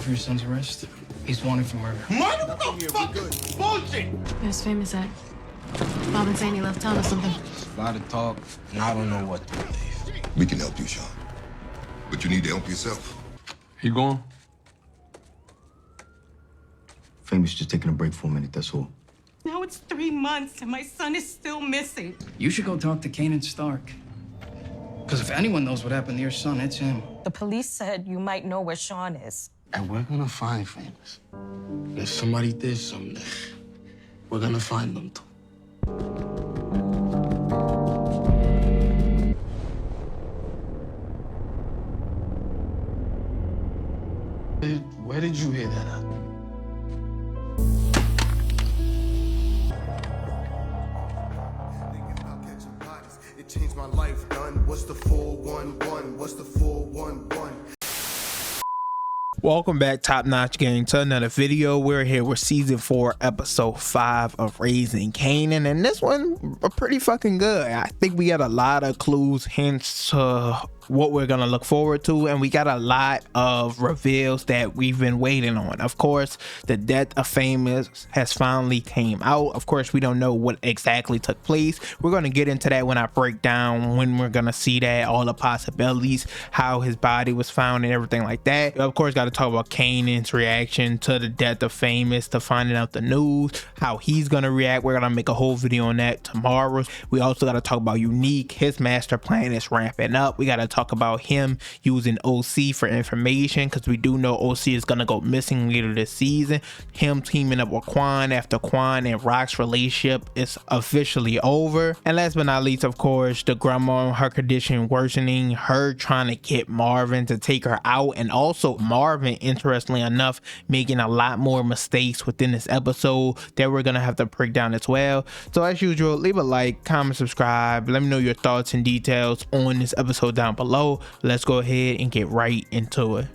for your son's arrest. He's wanted for murder. Motherfucker! Bullshit! Where's Famous at? Marvin saying he left town or something. A lot of talk, and I don't know what to believe. We can help you, Sean. But you need to help yourself. You going? Famous just taking a break for a minute, that's all. Now it's 3 months and my son is still missing. You should go talk to Kanan Stark. Because if anyone knows what happened to your son, it's him. The police said you might know where Sean is. And we're gonna find Famous. If somebody did something, we're gonna find them too. Where did you hear that at? It changed my life, done. What's the 411? What's the 411? Welcome back, Top Notch Gang, to another video. We're here with season 4 episode 5 of Raising Kanan, and this one pretty fucking good. I think we got a lot of clues, hints to what we're gonna look forward to, and we got a lot of reveals that we've been waiting on. Of course, the death of Famous has finally came out. Of course, we don't know what exactly took place. We're gonna get into that when I break down when we're gonna see that, all the possibilities, how his body was found and everything like that. Of course, got to talk about Kanan's reaction to the death of Famous, to finding out the news, how he's gonna react. We're gonna make a whole video on that tomorrow. We also got to talk about Unique. His master plan is ramping up. We got to talk about him using O-Cee for information, because we do know O-Cee is gonna go missing later this season. Him teaming up with Quan after Quan and Rock's relationship is officially over. And last but not least, of course, the grandma, her condition worsening, her trying to get Marvin to take her out, and also Marvin, interestingly enough, making a lot more mistakes within this episode that we're gonna have to break down as well. So as usual, leave a like, comment, subscribe, let me know your thoughts and details on this episode down below. Let's go ahead and get right into it.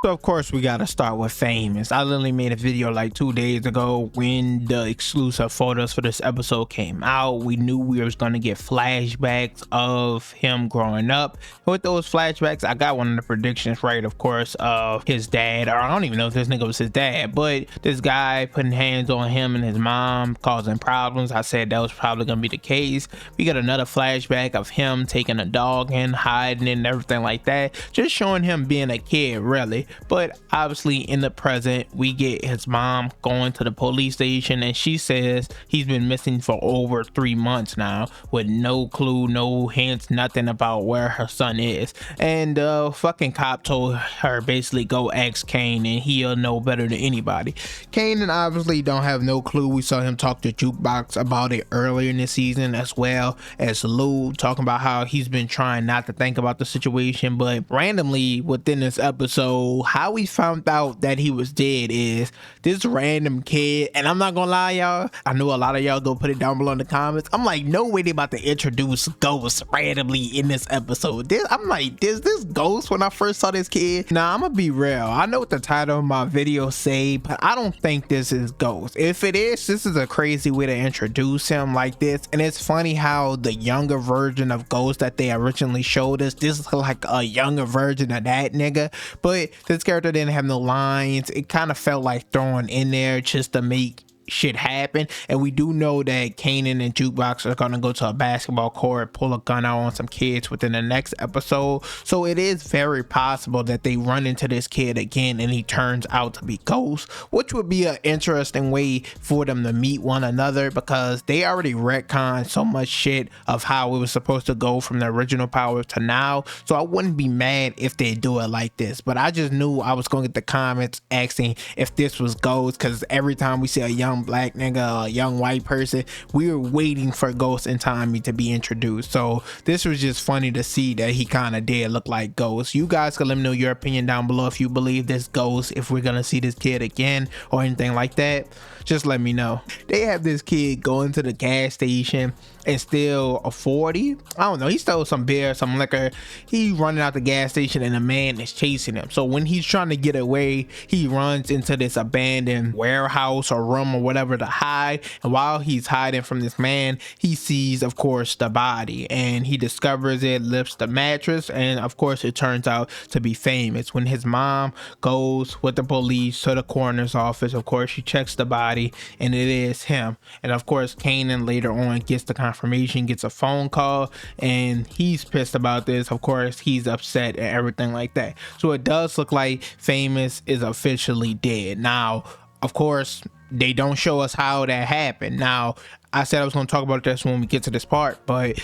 So of course we gotta start with Famous. I literally made a video like 2 days ago when the exclusive photos for this episode came out. We knew we was gonna get flashbacks of him growing up. And with those flashbacks, I got one of the predictions right, of course, of his dad, or I don't even know if this nigga was his dad, but this guy putting hands on him and his mom, causing problems. I said that was probably gonna be the case. We got another flashback of him taking a dog in, hiding and everything like that, just showing him being a kid, really. But obviously in the present, we get his mom going to the police station, and she says he's been missing for over 3 months now, with no clue, no hints, nothing about where her son is. And the fucking cop told her basically go ask Kane and he'll know better than anybody. Kanan obviously don't have no clue. We saw him talk to Jukebox about it earlier in the season, as well as Lou talking about how he's been trying not to think about the situation. But randomly within this episode, how we found out that he was dead is this random kid, and I'm not gonna lie, y'all, I know a lot of y'all go put it down below in the comments. I'm like, no way they about to introduce Ghost randomly in this episode. I'm like, is this Ghost when I first saw this kid? Nah, I'm gonna be real, I know what the title of my video say, but I don't think this is Ghost. If it is, this is a crazy way to introduce him like this. And it's funny how the younger version of Ghost that they originally showed us, this is like a younger version of that nigga, but this character didn't have no lines. It kind of felt like thrown in there just to make shit happen. And we do know that Kanan and Jukebox are gonna go to a basketball court, pull a gun out on some kids within the next episode. So it is very possible that they run into this kid again and he turns out to be Ghost, which would be an interesting way for them to meet one another, because they already retconned so much shit of how it was supposed to go from the original powers to now. So I wouldn't be mad if they do it like this, but I just knew I was gonna get the comments asking if this was Ghost, because every time we see a young black nigga, a young white person, we were waiting for Ghost and Tommy to be introduced. So this was just funny to see that he kind of did look like Ghost. You guys can let me know your opinion down below if you believe this Ghost, if we're gonna see this kid again or anything like that. Just let me know. They have this kid going to the gas station and steal a 40. I don't know, he stole some beer, some liquor. He running out the gas station and a man is chasing him. So when he's trying to get away, he runs into this abandoned warehouse or room or whatever to hide. And while he's hiding from this man, he sees, of course, the body, and he discovers it, lifts the mattress, and of course it turns out to be Famous. When his mom goes with the police to the coroner's office, of course she checks the body and it is him. And of course Kanan later on gets the confirmation, gets a phone call, and he's pissed about this. Of course he's upset and everything like that. So it does look like Famous is officially dead. Now of course they don't show us how that happened. Now I said I was going to talk about this when we get to this part, but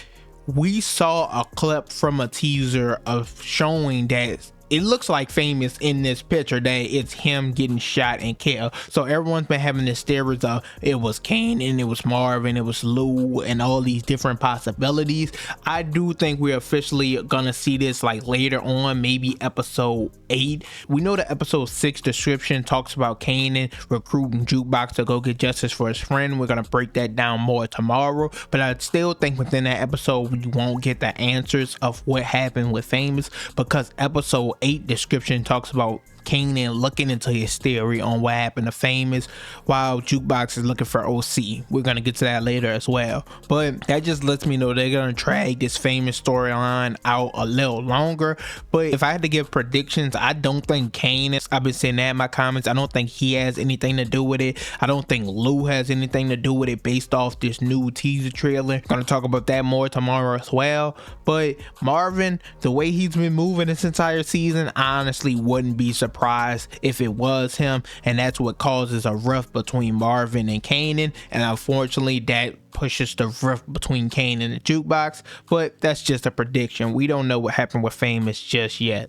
we saw a clip from a teaser of showing that it looks like Famous in this picture, that it's him getting shot and killed. So everyone's been having this theories of it was Kanan, it was Marvin, it was Lou, and all these different possibilities. I do think we're officially gonna see this like later on, maybe episode 8. We know the episode 6 description talks about Kanan recruiting Jukebox to go get justice for his friend. We're gonna break that down more tomorrow, but I still think within that episode we won't get the answers of what happened with Famous, because episode 8 description talks about Kanan looking into his theory on what happened to Famous, while Jukebox is looking for O-Cee. We're gonna get to that later as well, but that just lets me know they're gonna drag this Famous storyline out a little longer. But if I had to give predictions, I don't think Kanan, I've been saying that in my comments, I don't think he has anything to do with it. I don't think Lou has anything to do with it based off this new teaser trailer. Gonna talk about that more tomorrow as well. But Marvin, the way he's been moving this entire season, I honestly wouldn't be surprised if it was him, and that's what causes a rift between Marvin and Kanan, and unfortunately that pushes the rift between Kanan and Jukebox. But that's just a prediction. We don't know what happened with Famous just yet.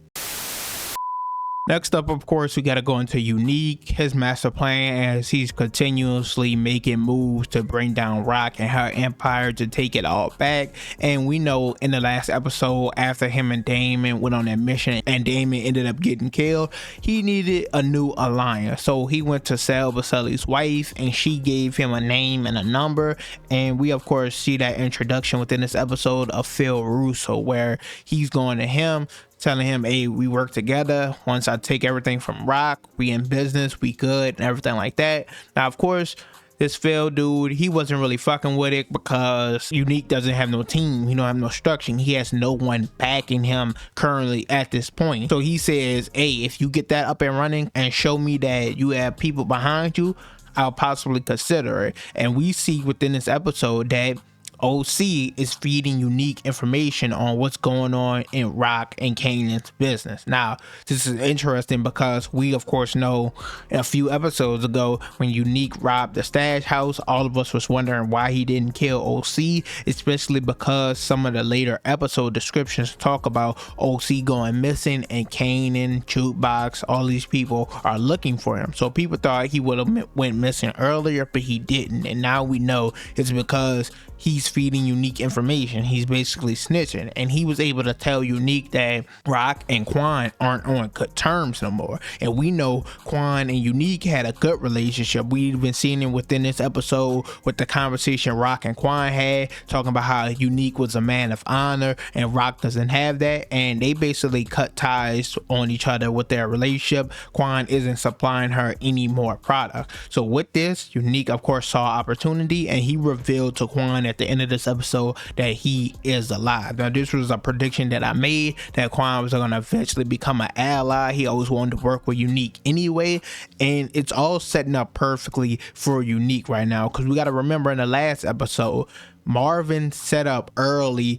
Next up, of course, we got to go into Unique, his master plan, as he's continuously making moves to bring down Rock and her empire to take it all back. And we know in the last episode, after him and Damon went on that mission and Damon ended up getting killed, he needed a new alliance. So he went to Sal Baselli's wife, and she gave him a name and a number. And we of course see that introduction within this episode of Phil Russo, where he's going to him, telling him, hey, we work together. Once I take everything from Rock, we in business, we good, and everything like that. Now, of course, this Phil dude, he wasn't really fucking with it because Unique doesn't have no team. He don't have no structure. He has no one backing him currently at this point. So he says, hey, if you get that up and running and show me that you have people behind you, I'll possibly consider it. And we see within this episode that O-Cee is feeding Unique information on what's going on in Rock and Kanan's business. Now, this is interesting because we of course know a few episodes ago when Unique robbed the stash house, all of us was wondering why he didn't kill O-Cee, especially because some of the later episode descriptions talk about O-Cee going missing and Kanan, Jukebox, all these people are looking for him. So people thought he would have went missing earlier, but he didn't. And now we know it's because he's feeding Unique information. He's basically snitching, and he was able to tell Unique that Rock and Quan aren't on good terms no more. And we know Quan and Unique had a good relationship. We've been seeing it within this episode with the conversation Rock and Quan had, talking about how Unique was a man of honor and Rock doesn't have that, and they basically cut ties on each other with their relationship. Quan isn't supplying her any more product. So with this, Unique of course saw opportunity, and he revealed to Quan at the end of this episode that he is alive. Now, this was a prediction that I made, that Quan was going to eventually become an ally. He always wanted to work with Unique anyway, and it's all setting up perfectly for Unique right now, because we got to remember in the last episode, Marvin set up early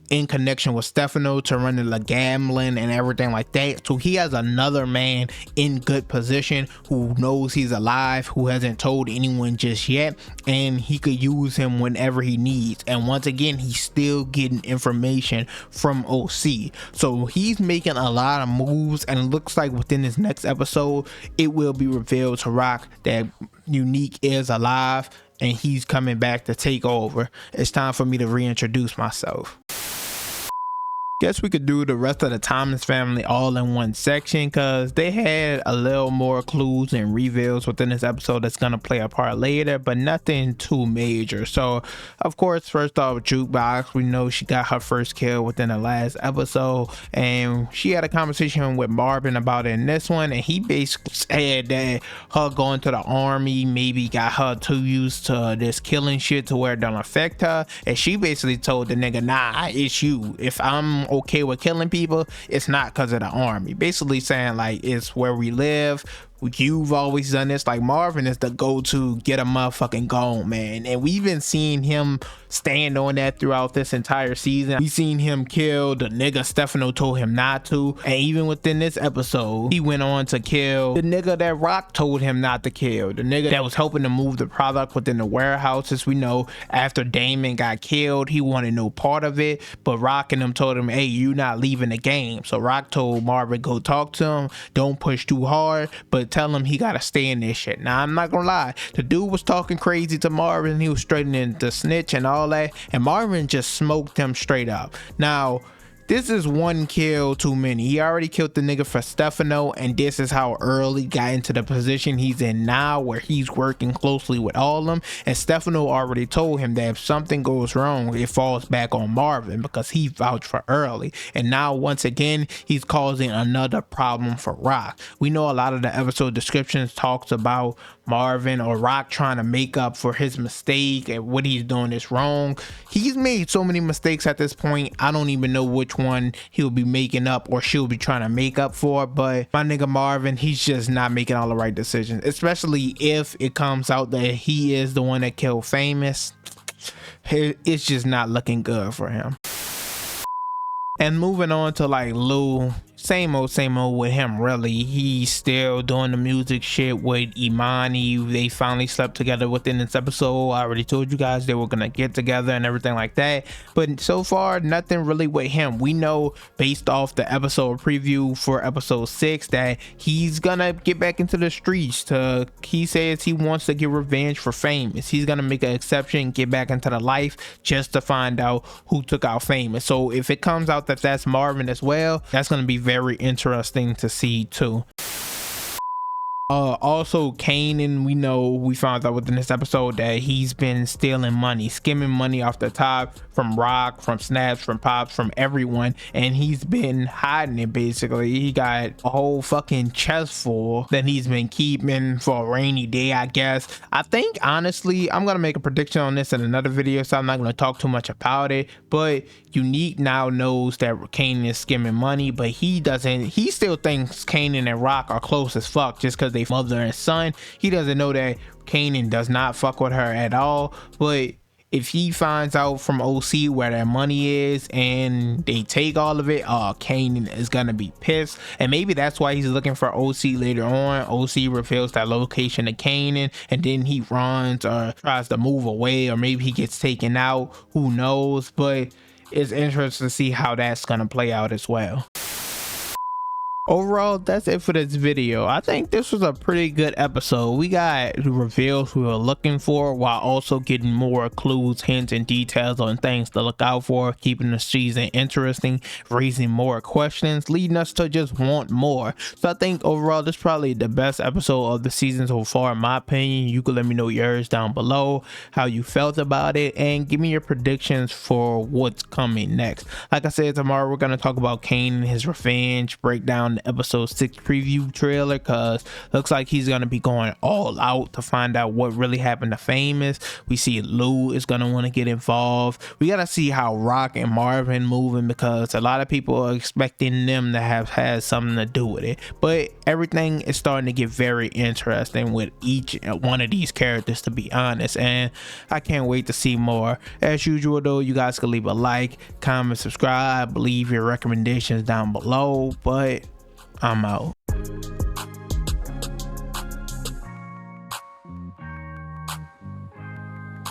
in connection with Stefano to run the gambling and everything like that. So he has another man in good position who knows he's alive, who hasn't told anyone just yet, and he could use him whenever he needs. And once again, he's still getting information from O-Cee. So he's making a lot of moves, and it looks like within this next episode, it will be revealed to Rock that Unique is alive and he's coming back to take over. It's time for me to reintroduce myself. Guess we could do the rest of the Thomas family all in one section because they had a little more clues and reveals within this episode that's gonna play a part later, but nothing too major. So of course, first off, Jukebox, we know she got her first kill within the last episode, and she had a conversation with Marvin about it in this one, and he basically said that her going to the army maybe got her too used to this killing shit to where it don't affect her, and she basically told the nigga, nah, it's you. If I'm okay with killing people, it's not because of the army. Basically saying like it's where we live. You've always done this. Like Marvin is the go-to get a motherfucking gone man, and we've been seeing him stand on that throughout this entire season. We seen him kill the nigga Stefano told him not to, and even within this episode he went on to kill the nigga that Rock told him not to kill, the nigga that was helping to move the product within the warehouses. We know after Damon got killed, he wanted no part of it, but Rock and them told him, hey, you not leaving the game. So Rock told Marvin, go talk to him, don't push too hard, but tell him he gotta stay in this shit. Now I'm not gonna lie, the dude was talking crazy to Marvin, he was straightening the snitch and all that, and Marvin just smoked him straight up. Now this is one kill too many. He already killed the nigga for Stefano, and this is how early got into the position he's in now, where he's working closely with all of them. And Stefano already told him that if something goes wrong, it falls back on Marvin because he vouched for early. And now once again, he's causing another problem for Rock. We know a lot of the episode descriptions talks about Marvin or Rock trying to make up for his mistake and what he's doing is wrong. He's made so many mistakes at this point, I don't even know which one he'll be making up or she'll be trying to make up for. But my nigga Marvin, he's just not making all the right decisions, especially if it comes out that he is the one that killed Famous. It's just not looking good for him. And moving on to like Lou, same old with him really. He's still doing the music shit with Imani. They finally slept together within this episode. I already told you guys they were gonna get together and everything like that, but so far nothing really with him. We know based off the episode preview for episode 6 that he's gonna get back into the streets. He says he wants to get revenge for Famous. He's gonna make an exception, get back into the life just to find out who took out Famous. So if it comes out that that's Marvin as well, that's gonna be very interesting to see too. Also Kanan, we found out within this episode that he's been stealing money, skimming money off the top from Rock, from Snaps, from Pops, from everyone, and he's been hiding it. Basically he got a whole fucking chest full that he's been keeping for a rainy day, I guess. I think honestly I'm gonna make a prediction on this in another video, so I'm not gonna talk too much about it, but Unique now knows that Kanan is skimming money, but he still thinks Kanan and Rock are close as fuck just because they mother and son. He doesn't know that Kanan does not fuck with her at all. But if he finds out from O-Cee where that money is and they take all of it, Kanan is gonna be pissed, and maybe that's why he's looking for O-Cee later on. O-Cee reveals that location to Kanan, and then he runs or tries to move away, or maybe he gets taken out, who knows. But it's interesting to see how that's gonna play out as well. Overall, that's it for this video. I think this was a pretty good episode. We got the reveals we were looking for while also getting more clues, hints, and details on things to look out for, keeping the season interesting, raising more questions, leading us to just want more. So I think overall this is probably the best episode of the season so far in my opinion. You can let me know yours down below, how you felt about it, and give me your predictions for what's coming next. Like I said, tomorrow we're going to talk about Kanan, his revenge, break down the episode 6 preview trailer, because looks like he's gonna be going all out to find out what really happened to Famous. We see Lou is gonna want to get involved. We gotta see how Rock and Marvin moving, because a lot of people are expecting them to have had something to do with it, but everything is starting to get very interesting with each one of these characters, to be honest, and I can't wait to see more. As usual though, you guys can leave a like, comment, subscribe, leave your recommendations down below, but I'm out.